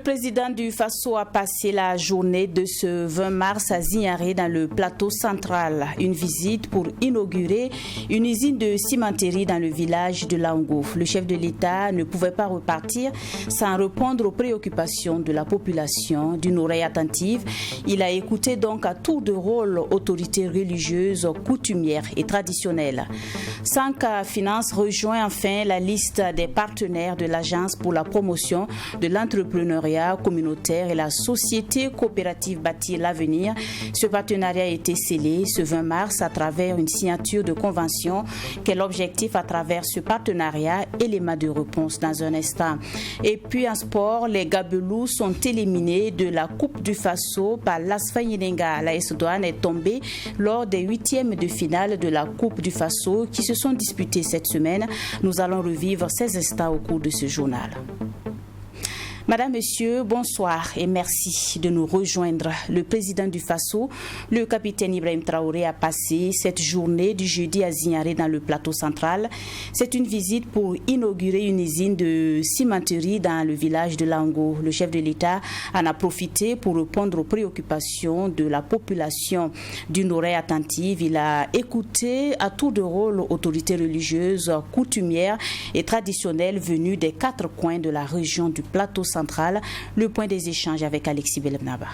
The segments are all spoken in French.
président du Faso a passé la journée de ce 20 mars à Zignaré dans le plateau central. Une visite pour inaugurer une usine de cimenterie dans le village de Lango. Le chef de l'État ne pouvait pas repartir sans répondre aux préoccupations de la population. D'une oreille attentive, il a écouté donc à tour de rôle autorités religieuses, coutumières et traditionnelles. Sanka Finance rejoint enfin la liste des partenaires de l'Agence pour la promotion de l'entrepreneuriat communautaire et la société coopérative Bâtir l'avenir. Ce partenariat a été scellé ce 20 mars à travers une signature de convention. Quel objectif à travers ce partenariat? Élément de réponse dans un instant. Et puis en sport, les Gabelous sont éliminés de la Coupe du Faso par l'Asfa Yenenga. La S-Douane est tombée lors des huitièmes de finale de la Coupe du Faso qui se sont disputés cette semaine. Nous allons revivre ces instants au cours de ce journal. Madame, Monsieur, bonsoir et merci de nous rejoindre. Le président du Faso, le capitaine Ibrahim Traoré, a passé cette journée du jeudi à Zignaré dans le plateau central. C'est une visite pour inaugurer une usine de cimenterie dans le village de Lango. Le chef de l'État en a profité pour répondre aux préoccupations de la population. D'une oreille attentive, il a écouté à tour de rôle autorités religieuses, coutumières et traditionnelles venues des quatre coins de la région du plateau central. Le point des échanges avec Alexis Belebnaba.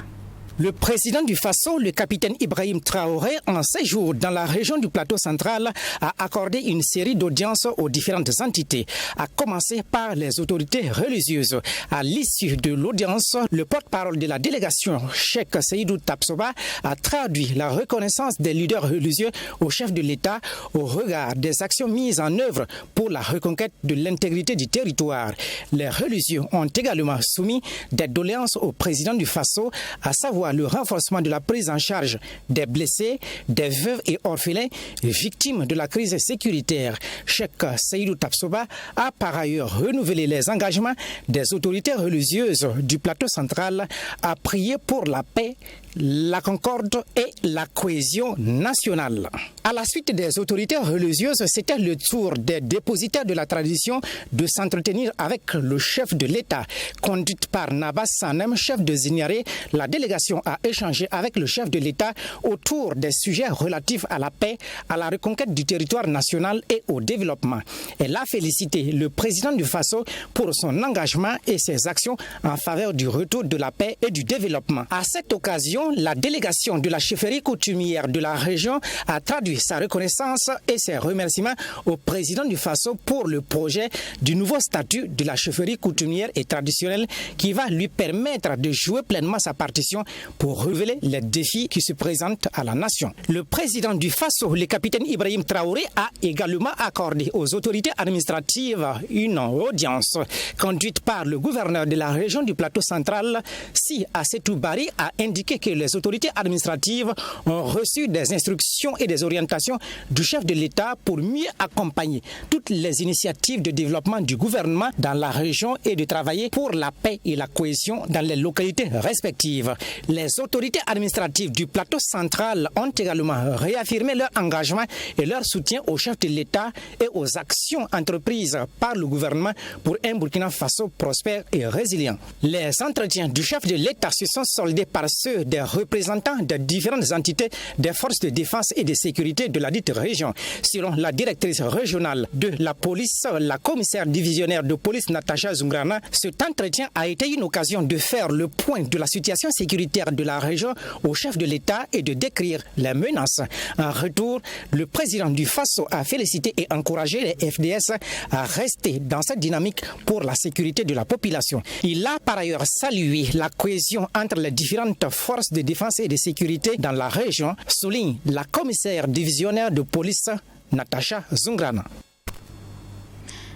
Le président du Faso, le capitaine Ibrahim Traoré, en séjour dans la région du plateau central, a accordé une série d'audiences aux différentes entités, à commencer par les autorités religieuses. À l'issue de l'audience, le porte-parole de la délégation, Cheikh Seydou Tapsoba, a traduit la reconnaissance des leaders religieux au chef de l'État au regard des actions mises en œuvre pour la reconquête de l'intégrité du territoire. Les religieux ont également soumis des doléances au président du Faso, à savoir le renforcement de la prise en charge des blessés, des veuves et orphelins victimes de la crise sécuritaire. Cheikh Seydou Tapsoba a par ailleurs renouvelé les engagements des autorités religieuses du plateau central à prier pour la paix, la concorde et la cohésion nationale. À la suite des autorités religieuses, c'était le tour des dépositaires de la tradition de s'entretenir avec le chef de l'État. Conduite par Nabas Sanem, chef de Zignaré, la délégation a échangé avec le chef de l'État autour des sujets relatifs à la paix, à la reconquête du territoire national et au développement. Elle a félicité le président du Faso pour son engagement et ses actions en faveur du retour de la paix et du développement. À cette occasion, la délégation de la chefferie coutumière de la région a traduit sa reconnaissance et ses remerciements au président du Faso pour le projet du nouveau statut de la chefferie coutumière et traditionnelle qui va lui permettre de jouer pleinement sa partition pour relever les défis qui se présentent à la nation. Le président du Faso, le capitaine Ibrahim Traoré, a également accordé aux autorités administratives une audience conduite par le gouverneur de la région du plateau central. Si Assetou Bari a indiqué que les autorités administratives ont reçu des instructions et des orientations du chef de l'État pour mieux accompagner toutes les initiatives de développement du gouvernement dans la région et de travailler pour la paix et la cohésion dans les localités respectives. Les autorités administratives du plateau central ont également réaffirmé leur engagement et leur soutien au chef de l'État et aux actions entreprises par le gouvernement pour un Burkina Faso prospère et résilient. Les entretiens du chef de l'État se sont soldés par ceux des représentants de différentes entités des forces de défense et de sécurité de la dite région. Selon la directrice régionale de la police, la commissaire divisionnaire de police Natacha Zungrana, cet entretien a été une occasion de faire le point de la situation sécuritaire de la région au chef de l'État et de décrire les menaces. En retour, le président du Faso a félicité et encouragé les FDS à rester dans cette dynamique pour la sécurité de la population. Il a par ailleurs salué la cohésion entre les différentes forces de défense et de sécurité dans la région, souligne la commissaire divisionnaire de police Natacha Zungrana.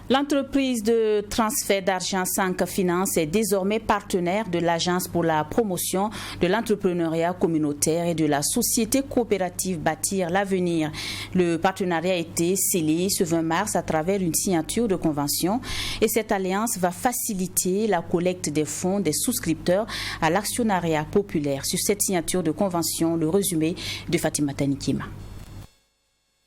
L'entreprise de transfert d'argent Sanka Finance est désormais partenaire de l'Agence pour la promotion de l'entrepreneuriat communautaire et de la société coopérative Bâtir l'avenir. Le partenariat a été scellé ce 20 mars à travers une signature de convention et cette alliance va faciliter la collecte des fonds des souscripteurs à l'actionnariat populaire. Sur cette signature de convention, le résumé de Fatima Tanikima.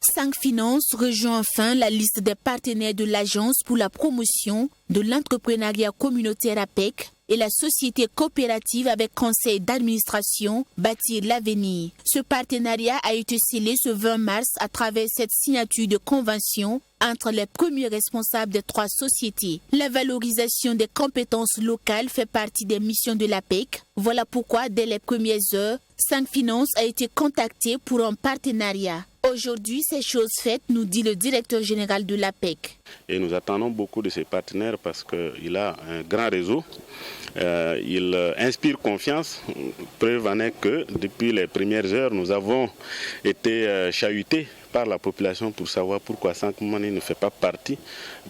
Cinq Finances rejoint enfin la liste des partenaires de l'Agence pour la promotion de l'entrepreneuriat communautaire APEC et la société coopérative avec conseil d'administration Bâtir l'avenir. Ce partenariat a été scellé ce 20 mars à travers cette signature de convention entre les premiers responsables des trois sociétés. La valorisation des compétences locales fait partie des missions de l'APEC. Voilà pourquoi, dès les premières heures, Cinq Finances a été contacté pour un partenariat. Aujourd'hui, c'est chose faite, nous dit le directeur général de l'APEC. Et nous attendons beaucoup de ces partenaires parce qu'il a un grand réseau. Il inspire confiance. Preuve en est que depuis les premières heures, nous avons été chahutés par la population pour savoir pourquoi Cinq Money ne fait pas partie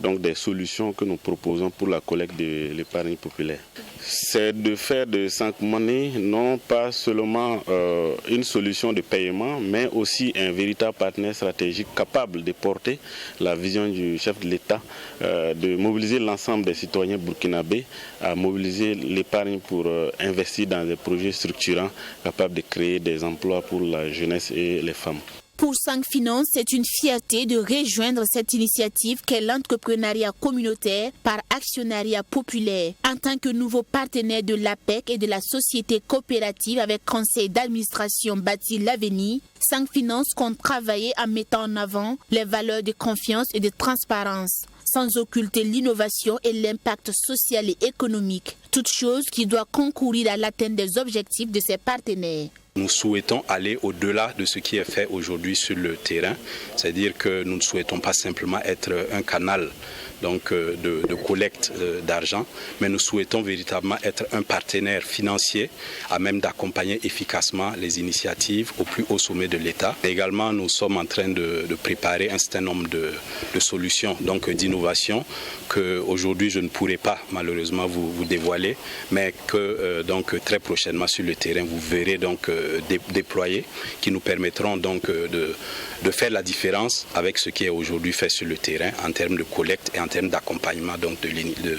donc des solutions que nous proposons pour la collecte de l'épargne populaire. C'est de faire de Cinq Money non pas seulement une solution de paiement, mais aussi un véritable partenaire stratégique capable de porter la vision du chef de l'État, de mobiliser l'ensemble des citoyens burkinabés, à mobiliser l'épargne pour investir dans des projets structurants capables de créer des emplois pour la jeunesse et les femmes. Pour Cinq Finances, c'est une fierté de rejoindre cette initiative qu'est l'entrepreneuriat communautaire par actionnariat populaire. En tant que nouveau partenaire de l'APEC et de la société coopérative avec conseil d'administration Bâtir l'avenir, Cinq Finances compte travailler en mettant en avant les valeurs de confiance et de transparence, sans occulter l'innovation et l'impact social et économique, toute chose qui doit concourir à l'atteinte des objectifs de ses partenaires. Nous souhaitons aller au-delà de ce qui est fait aujourd'hui sur le terrain, c'est-à-dire que nous ne souhaitons pas simplement être un canal de collecte d'argent, mais nous souhaitons véritablement être un partenaire financier à même d'accompagner efficacement les initiatives au plus haut sommet de l'État. Également, nous sommes en train de préparer un certain nombre de solutions, d'innovation que aujourd'hui je ne pourrai pas malheureusement vous dévoiler, mais que très prochainement sur le terrain vous verrez déployer, qui nous permettront de faire la différence avec ce qui est aujourd'hui fait sur le terrain en termes de collecte et en termes d'accompagnement de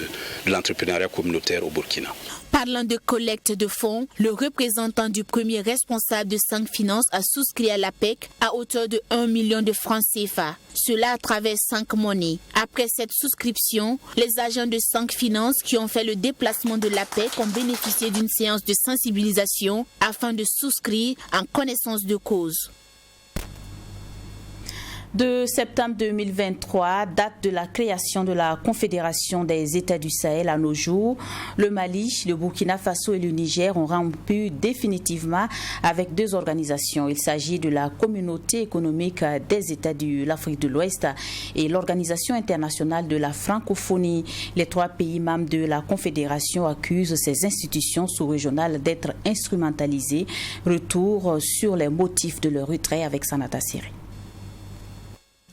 l'entrepreneuriat communautaire au Burkina. Parlant de collecte de fonds, le représentant du premier responsable de Cinq Finances a souscrit à l'APEC à hauteur de 1 million de francs CFA. Cela à travers Cinq Money. Après cette souscription, les agents de Cinq Finances qui ont fait le déplacement de l'APEC ont bénéficié d'une séance de sensibilisation afin de souscrire en connaissance de cause. De septembre 2023, date de la création de la Confédération des États du Sahel à nos jours, le Mali, le Burkina Faso et le Niger ont rompu définitivement avec deux organisations. Il s'agit de la Communauté économique des États de l'Afrique de l'Ouest et l'Organisation internationale de la francophonie. Les trois pays membres de la Confédération accusent ces institutions sous-régionales d'être instrumentalisées. Retour sur les motifs de leur retrait avec Sanata Siri.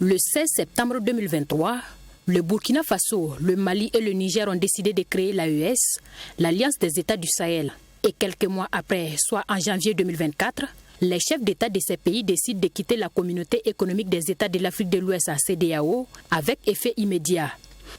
Le 16 septembre 2023, le Burkina Faso, le Mali et le Niger ont décidé de créer l'AES, l'Alliance des États du Sahel. Et quelques mois après, soit en janvier 2024, les chefs d'État de ces pays décident de quitter la Communauté économique des États de l'Afrique de l'Ouest, CEDEAO, avec effet immédiat.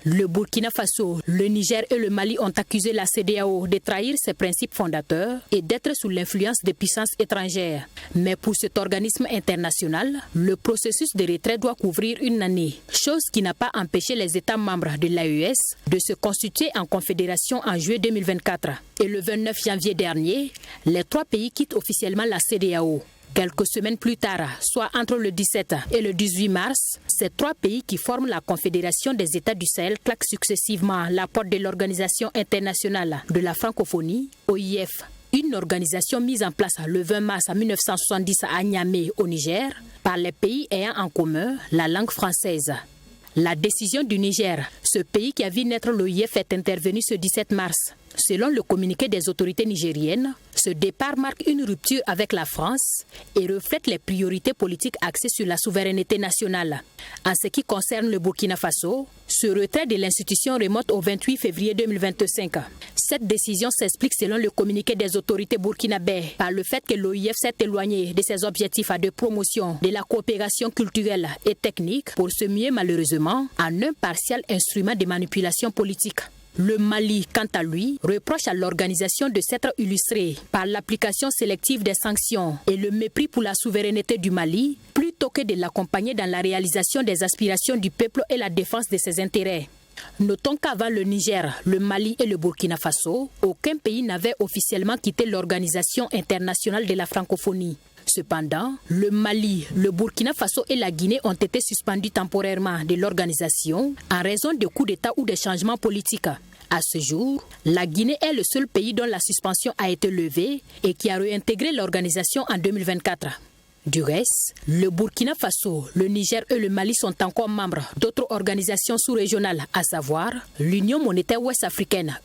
Le Burkina Faso, le Niger et le Mali ont accusé la CEDEAO de trahir ses principes fondateurs et d'être sous l'influence des puissances étrangères. Mais pour cet organisme international, le processus de retrait doit couvrir une année, chose qui n'a pas empêché les États membres de l'AES de se constituer en confédération en juillet 2024. Et le 29 janvier dernier, les trois pays quittent officiellement la CEDEAO. Quelques semaines plus tard, soit entre le 17 et le 18 mars, ces trois pays qui forment la Confédération des États du Sahel claquent successivement la porte de l'Organisation internationale de la francophonie, OIF, une organisation mise en place le 20 mars 1970 à Niamey, au Niger, par les pays ayant en commun la langue française. La décision du Niger, ce pays qui a vu naître l'OIF, est intervenue ce 17 mars. Selon le communiqué des autorités nigériennes, ce départ marque une rupture avec la France et reflète les priorités politiques axées sur la souveraineté nationale. En ce qui concerne le Burkina Faso, ce retrait de l'institution remonte au 28 février 2025. Cette décision s'explique selon le communiqué des autorités burkinabées par le fait que l'OIF s'est éloigné de ses objectifs de promotion de la coopération culturelle et technique pour se muer malheureusement en un partial instrument de manipulation politique. Le Mali, quant à lui, reproche à l'organisation de s'être illustrée par l'application sélective des sanctions et le mépris pour la souveraineté du Mali, plus plutôt que de l'accompagner dans la réalisation des aspirations du peuple et la défense de ses intérêts. Notons qu'avant le Niger, le Mali et le Burkina Faso, aucun pays n'avait officiellement quitté l'Organisation internationale de la francophonie. Cependant, le Mali, le Burkina Faso et la Guinée ont été suspendus temporairement de l'organisation en raison de coups d'État ou de changements politiques. À ce jour, la Guinée est le seul pays dont la suspension a été levée et qui a réintégré l'organisation en 2024. Du reste, le Burkina Faso, le Niger et le Mali sont encore membres d'autres organisations sous-régionales, à savoir l'Union monétaire ouest-africaine.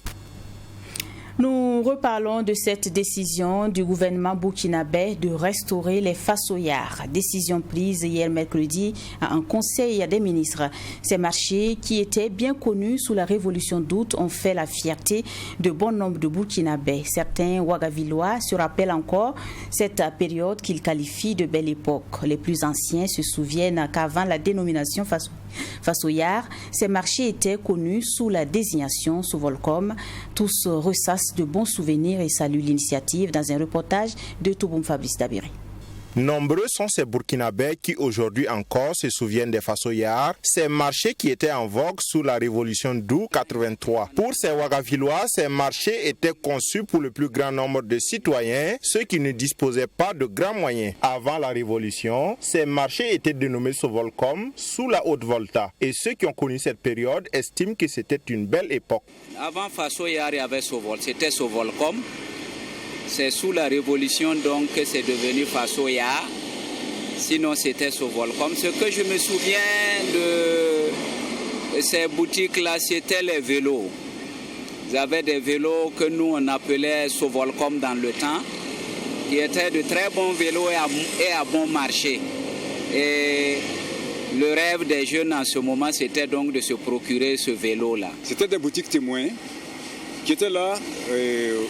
Nous reparlons de cette décision du gouvernement burkinabé de restaurer les fassoyards. Décision prise hier mercredi à un conseil des ministres. Ces marchés, qui étaient bien connus sous la révolution d'août, ont fait la fierté de bon nombre de Burkinabés. Certains Ouagavillois se rappellent encore cette période qu'ils qualifient de belle époque. Les plus anciens se souviennent qu'avant la dénomination fassoyard, ces marchés étaient connus sous la désignation Sovolcom. Tous ressassent de bons souvenirs et saluent l'initiative dans un reportage de Touboum Fabrice Dabiri. Nombreux sont ces Burkinabés qui aujourd'hui encore se souviennent des fassoyards, ces marchés qui étaient en vogue sous la révolution d'août 83. Pour ces Ouagavillois, ces marchés étaient conçus pour le plus grand nombre de citoyens, ceux qui ne disposaient pas de grands moyens. Avant la révolution, ces marchés étaient dénommés Sovolcom sous la Haute-Volta. Et ceux qui ont connu cette période estiment que c'était une belle époque. Avant fassoyard, il y avait c'était Sovolcom. C'est sous la révolution donc que c'est devenu fassoyard. Sinon c'était Sovolcom. Ce que je me souviens de ces boutiques-là, c'était les vélos. Vous avez des vélos que nous on appelait Sovolcom dans le temps, qui étaient de très bons vélos et à bon marché. Et le rêve des jeunes en ce moment, c'était donc de se procurer ce vélo-là. C'était des boutiques témoins qui étaient là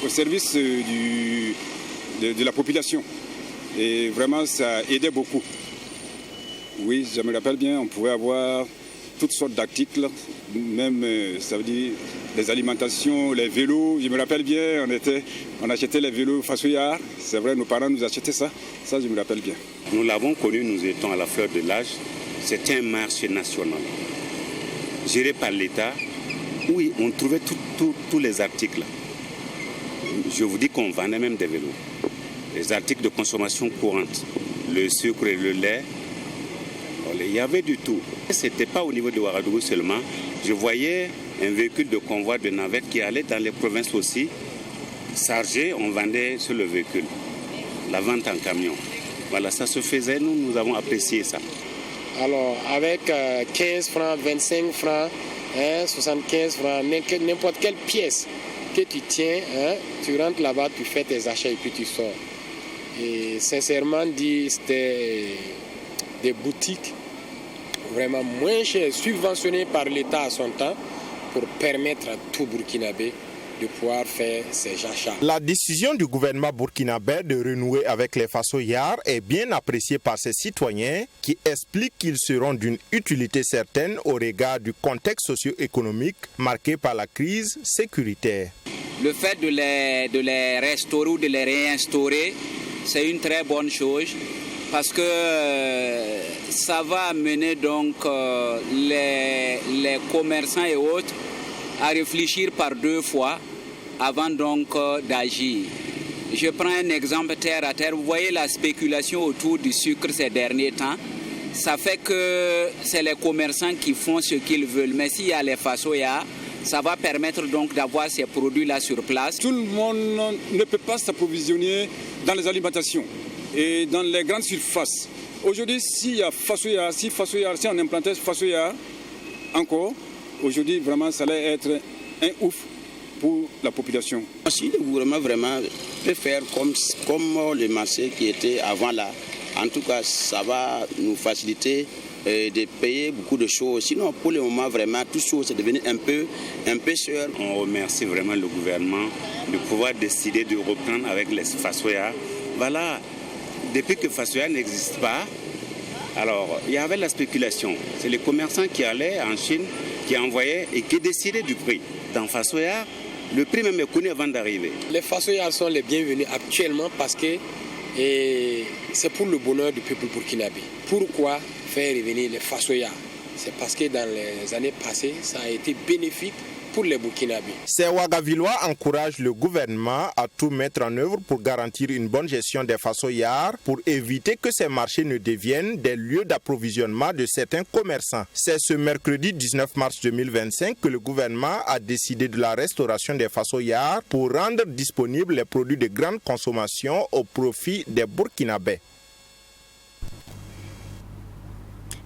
au service de la population. Et vraiment, ça aidait beaucoup. Oui, je me rappelle bien, on pouvait avoir toutes sortes d'articles, même, ça veut dire, les alimentations, les vélos. Je me rappelle bien, on achetait les vélos fassoyards. C'est vrai, nos parents nous achetaient ça. Ça, je me rappelle bien. Nous l'avons connu, nous étions à la fleur de l'âge. C'était un marché national, géré par l'État. Oui, on trouvait tous les articles. Je vous dis qu'on vendait même des vélos. Les articles de consommation courante, le sucre et le lait, il y avait du tout. Ce n'était pas au niveau de Ouagadougou seulement. Je voyais un véhicule de convoi de navettes qui allait dans les provinces aussi. Chargé, on vendait sur le véhicule. La vente en camion. Voilà, ça se faisait, nous avons apprécié ça. Alors, avec 15 francs, 25 francs, 75 francs, n'importe quelle pièce que tu tiens, tu rentres là-bas, tu fais tes achats et puis tu sors. Et sincèrement dit, c'était des boutiques vraiment moins chères, subventionnées par l'État à son temps pour permettre à tout Burkinabé de pouvoir faire ses achats. La décision du gouvernement burkinabé de renouer avec les fassoyards est bien appréciée par ses citoyens qui expliquent qu'ils seront d'une utilité certaine au regard du contexte socio-économique marqué par la crise sécuritaire. Le fait de les restaurer ou de les réinstaurer, c'est une très bonne chose parce que ça va amener donc les commerçants et autres à réfléchir par deux fois avant donc d'agir. Je prends un exemple terre à terre. Vous voyez la spéculation autour du sucre ces derniers temps. Ça fait que c'est les commerçants qui font ce qu'ils veulent. Mais s'il y a les fassoyards, ça va permettre donc d'avoir ces produits-là sur place. Tout le monde ne peut pas s'approvisionner dans les alimentations et dans les grandes surfaces. Aujourd'hui, s'il y a fassoyard, si on implantait fassoyard encore, aujourd'hui, vraiment, ça allait être un ouf pour la population. Si le gouvernement vraiment peut faire comme le marché qui était avant là, en tout cas, ça va nous faciliter de payer beaucoup de choses. Sinon, pour le moment, vraiment, tout chose est devenu un peu cher. On remercie vraiment le gouvernement de pouvoir décider de reprendre avec les fassoyards. Voilà, depuis que fassoyard n'existe pas, alors il y avait la spéculation. C'est les commerçants qui allaient en Chine, qui envoyaient et qui décidaient du prix. Dans fassoyard, le prix même est connu avant d'arriver. Les fassoyards sont les bienvenus actuellement parce que Et c'est pour le bonheur du peuple burkinabé. Pourquoi faire revenir les Fassoyards? C'est parce que dans les années passées, ça a été bénéfique pour les Burkinabés. Ces Ouagavillois encouragent le gouvernement à tout mettre en œuvre pour garantir une bonne gestion des Fassoyards pour éviter que ces marchés ne deviennent des lieux d'approvisionnement de certains commerçants. C'est ce mercredi 19 mars 2025 que le gouvernement a décidé de la restauration des Fassoyards pour rendre disponibles les produits de grande consommation au profit des Burkinabés.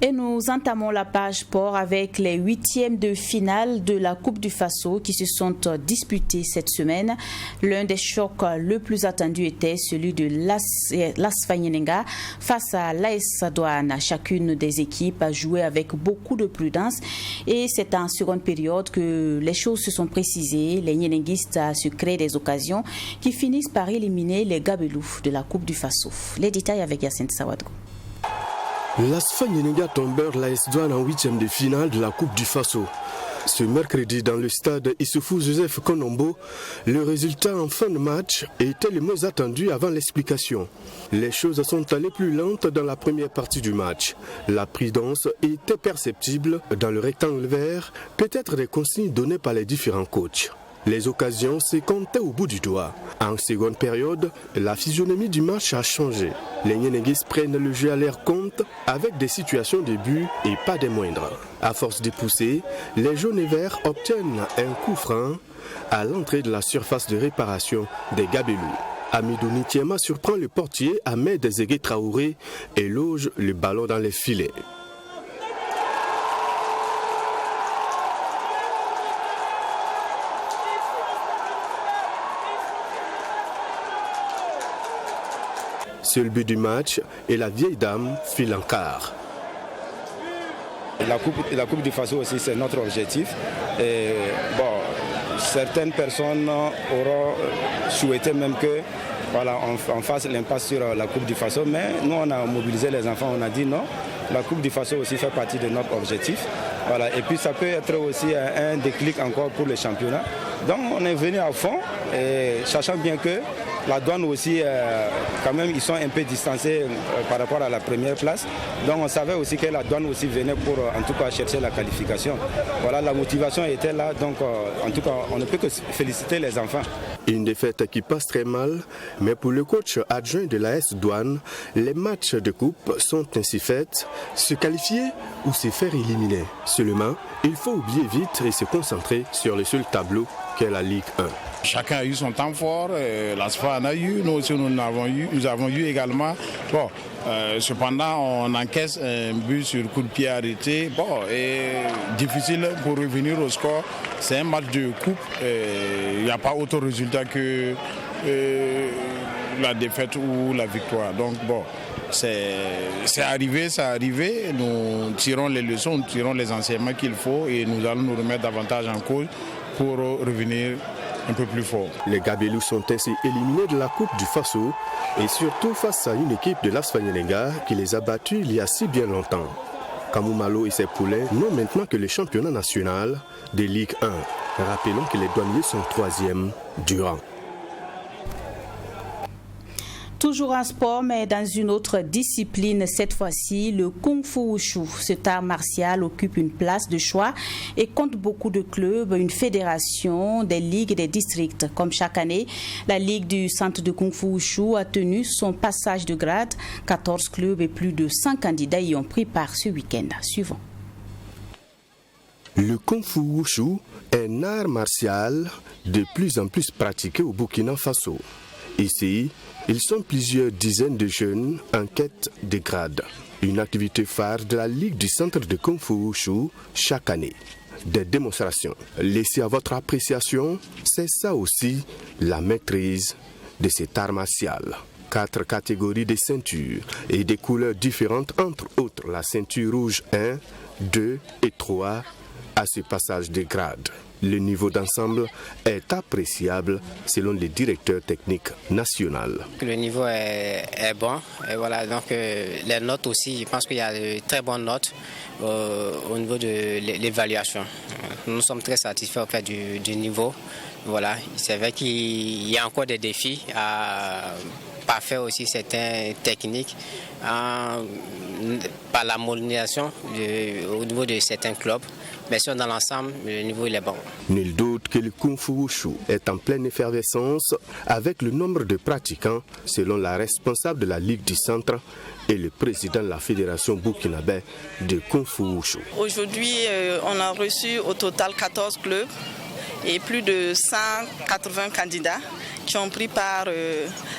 Et nous entamons la page sport avec les huitièmes de finale de la Coupe du Faso qui se sont disputés cette semaine. L'un des chocs le plus attendu était celui de l'AS Fagninenga face à l'AS Douane. Chacune des équipes a joué avec beaucoup de prudence et c'est en seconde période que les choses se sont précisées. Les Nyenenguistes se créent des occasions qui finissent par éliminer les Gabelous de la Coupe du Faso. Les détails avec Yacine Sawadgo. L'AS Fagninenga tombèrent l'AS Douane en huitième de finale de la Coupe du Faso. Ce mercredi dans le stade Issoufou Joseph Konombo, le résultat en fin de match était le moins attendu avant l'explication. Les choses sont allées plus lentes dans la première partie du match. La prudence était perceptible dans le rectangle vert, peut-être des consignes données par les différents coachs. Les occasions se comptaient au bout du doigt. En seconde période, la physionomie du match a changé. Les Nyenenguistes prennent le jeu à leur compte avec des situations de but et pas des moindres. À force de pousser, les jaunes et verts obtiennent un coup franc à l'entrée de la surface de réparation des Gabelous. Amidou Nitiema surprend le portier Ahmed Zégué Traoré et loge le ballon dans les filets. Seul but du match et la vieille dame file en quart. La coupe du Faso aussi, c'est notre objectif. Et certaines personnes auront souhaité même que on fasse l'impasse sur la Coupe du Faso, mais nous on a mobilisé les enfants, on a dit non, la Coupe du Faso aussi fait partie de notre objectif. Et puis ça peut être aussi un déclic encore pour le championnat. Donc on est venu à fond, et sachant bien que la Douane aussi, quand même, ils sont un peu distancés par rapport à la première place. Donc on savait aussi que la Douane aussi venait pour, en tout cas, chercher la qualification. La motivation était là. Donc, en tout cas, on ne peut que féliciter les enfants. Une défaite qui passe très mal, mais pour le coach adjoint de l'AS Douane, les matchs de coupe sont ainsi faits, se qualifier ou se faire éliminer. Seulement, il faut oublier vite et se concentrer sur le seul tableau qu'est la Ligue 1. Chacun a eu son temps fort, l'ASFA en a eu, nous aussi nous avons eu également. Cependant, on encaisse un but sur coup de pied arrêté. Et difficile pour revenir au score. C'est un match de coupe. Il n'y a pas autre résultat que la défaite ou la victoire. Donc c'est arrivé. Nous tirons les leçons, nous tirons les enseignements qu'il faut et nous allons nous remettre davantage en cause pour revenir un peu plus fort. Les Gabelous sont ainsi éliminés de la Coupe du Faso et surtout face à une équipe de l'AS Fagninenga qui les a battus il y a si bien longtemps. Kamoumalo et ses poulets n'ont maintenant que le championnat national de Ligue 1. Rappelons que les douaniers sont 3e du rang. Toujours en sport, mais dans une autre discipline, cette fois-ci, le Kung Fu Wushu. Cet art martial occupe une place de choix et compte beaucoup de clubs, une fédération, des ligues et des districts. Comme chaque année, la Ligue du Centre de Kung Fu Wushu a tenu son passage de grade. 14 clubs et plus de 100 candidats y ont pris part ce week-end. Suivant. Le Kung Fu Wushu est un art martial de plus en plus pratiqué au Burkina Faso. Ici, ils sont plusieurs dizaines de jeunes en quête de grade. Une activité phare de la Ligue du Centre de Kung Fu Wushu chaque année. Des démonstrations laissées à votre appréciation, c'est ça aussi la maîtrise de cet art martial. 4 catégories de ceintures et des couleurs différentes, entre autres la ceinture rouge 1, 2 et 3 à ce passage de grade. Le niveau d'ensemble est appréciable selon le directeur technique national. Le niveau est bon et donc les notes aussi, je pense qu'il y a de très bonnes notes au niveau de l'évaluation. Nous sommes très satisfaits du niveau. C'est vrai qu'il y a encore des défis parfaire aussi certaines techniques par la modernisation au niveau de certains clubs. Mais sur dans l'ensemble, le niveau il est bon. Nul doute que le Kung Fu Wushu est en pleine effervescence avec le nombre de pratiquants, selon la responsable de la Ligue du Centre et le président de la Fédération burkinabé de Kung Fu Wushu. Aujourd'hui, on a reçu au total 14 clubs et plus de 180 candidats qui ont pris part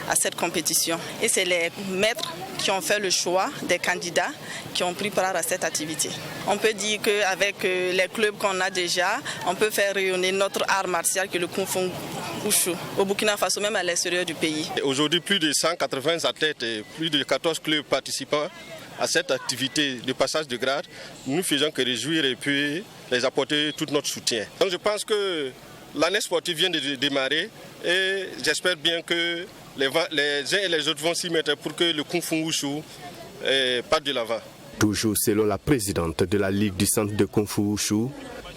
à cette compétition. Et c'est les maîtres qui ont fait le choix des candidats qui ont pris part à cette activité. On peut dire qu'avec les clubs qu'on a déjà, on peut faire rayonner notre art martial qui est le Kung Fu Wushu au Burkina Faso, même à l'extérieur du pays. Aujourd'hui, plus de 180 athlètes et plus de 14 clubs participants à cette activité de passage de grade. Nous ne faisons que réjouir et puis les apporter tout notre soutien. Donc je pense que l'année sportive vient de démarrer et j'espère bien que les uns et les autres vont s'y mettre pour que le Kung Fu Wushu parte de l'avant. Toujours selon la présidente de la Ligue du Centre de Kung Fu Wushu,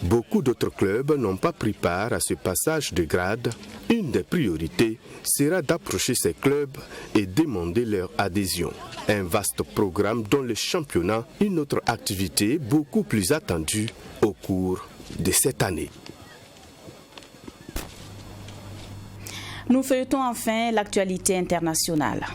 beaucoup d'autres clubs n'ont pas pris part à ce passage de grade. Une des priorités sera d'approcher ces clubs et demander leur adhésion. Un vaste programme dont le championnat, une autre activité beaucoup plus attendue au cours de cette année. Nous feuilletons enfin l'actualité internationale.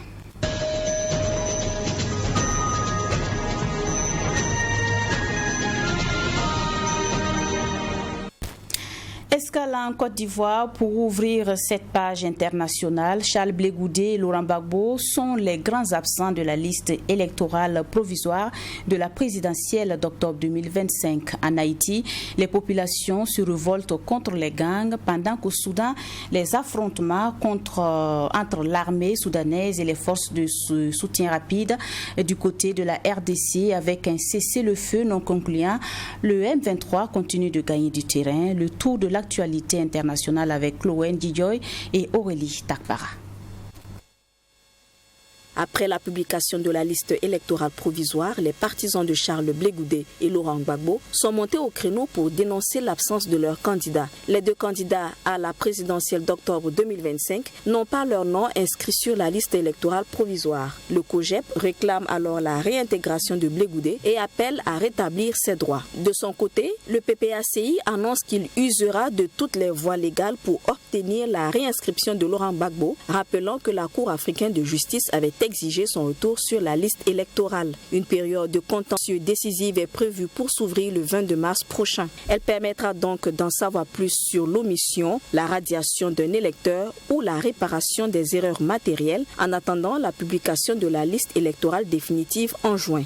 Escale en Côte d'Ivoire pour ouvrir cette page internationale. Charles Blé Goudé et Laurent Gbagbo sont les grands absents de la liste électorale provisoire de la présidentielle d'octobre 2025 en Haïti. Les populations se révoltent contre les gangs pendant qu'au Soudan, les affrontements entre l'armée soudanaise et les forces de soutien rapide du côté de la RDC avec un cessez-le-feu non concluant. Le M23 continue de gagner du terrain. Le tour de l'actualité internationale avec Chloé Didjoy et Aurélie Takbara. Après la publication de la liste électorale provisoire, les partisans de Charles Blé Goudé et Laurent Gbagbo sont montés au créneau pour dénoncer l'absence de leurs candidats. Les deux candidats à la présidentielle d'octobre 2025 n'ont pas leur nom inscrit sur la liste électorale provisoire. Le COJEP réclame alors la réintégration de Blé Goudé et appelle à rétablir ses droits. De son côté, le PPACI annonce qu'il usera de toutes les voies légales pour obtenir la réinscription de Laurent Gbagbo, rappelant que la Cour africaine de justice avait exiger son retour sur la liste électorale. Une période de contentieux décisive est prévue pour s'ouvrir le 22 mars prochain. Elle permettra donc d'en savoir plus sur l'omission, la radiation d'un électeur ou la réparation des erreurs matérielles en attendant la publication de la liste électorale définitive en juin.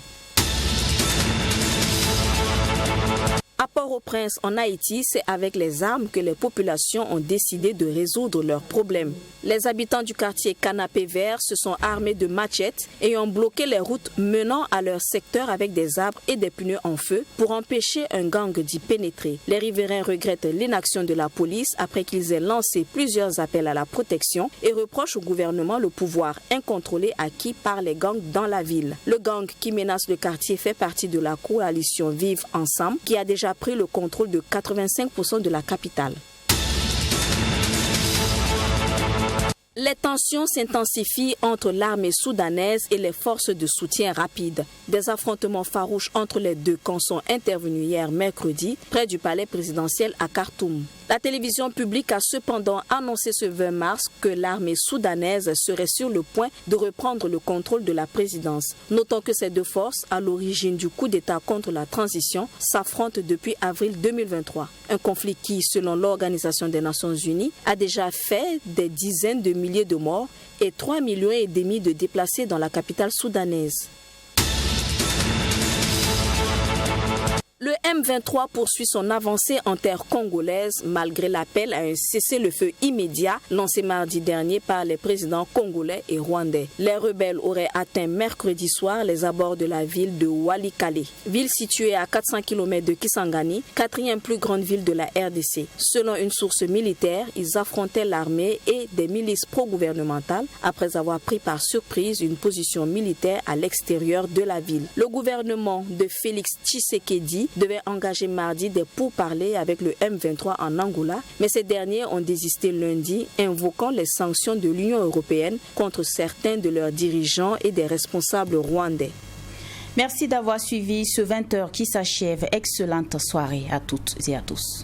À Port-au-Prince, en Haïti, c'est avec les armes que les populations ont décidé de résoudre leurs problèmes. Les habitants du quartier Canapé Vert se sont armés de machettes et ont bloqué les routes menant à leur secteur avec des arbres et des pneus en feu pour empêcher un gang d'y pénétrer. Les riverains regrettent l'inaction de la police après qu'ils aient lancé plusieurs appels à la protection et reprochent au gouvernement le pouvoir incontrôlé acquis par les gangs dans la ville. Le gang qui menace le quartier fait partie de la coalition Vive Ensemble qui a déjà pris le contrôle de 85% de la capitale. Les tensions s'intensifient entre l'armée soudanaise et les forces de soutien rapide. Des affrontements farouches entre les deux camps sont intervenus hier mercredi près du palais présidentiel à Khartoum. La télévision publique a cependant annoncé ce 20 mars que l'armée soudanaise serait sur le point de reprendre le contrôle de la présidence. Notons que ces deux forces, à l'origine du coup d'État contre la transition, s'affrontent depuis avril 2023. Un conflit qui, selon l'Organisation des Nations Unies, a déjà fait des dizaines de milliers de morts et 3,5 millions de déplacés dans la capitale soudanaise. Le M23 poursuit son avancée en terre congolaise malgré l'appel à un cessez-le-feu immédiat lancé mardi dernier par les présidents congolais et rwandais. Les rebelles auraient atteint mercredi soir les abords de la ville de Walikale, ville située à 400 km de Kisangani, quatrième plus grande ville de la RDC. Selon une source militaire, ils affrontaient l'armée et des milices pro-gouvernementales après avoir pris par surprise une position militaire à l'extérieur de la ville. Le gouvernement de Félix Tshisekedi devait engager mardi des pourparlers avec le M23 en Angola, mais ces derniers ont désisté lundi, invoquant les sanctions de l'Union européenne contre certains de leurs dirigeants et des responsables rwandais. Merci d'avoir suivi ce 20h qui s'achève. Excellente soirée à toutes et à tous.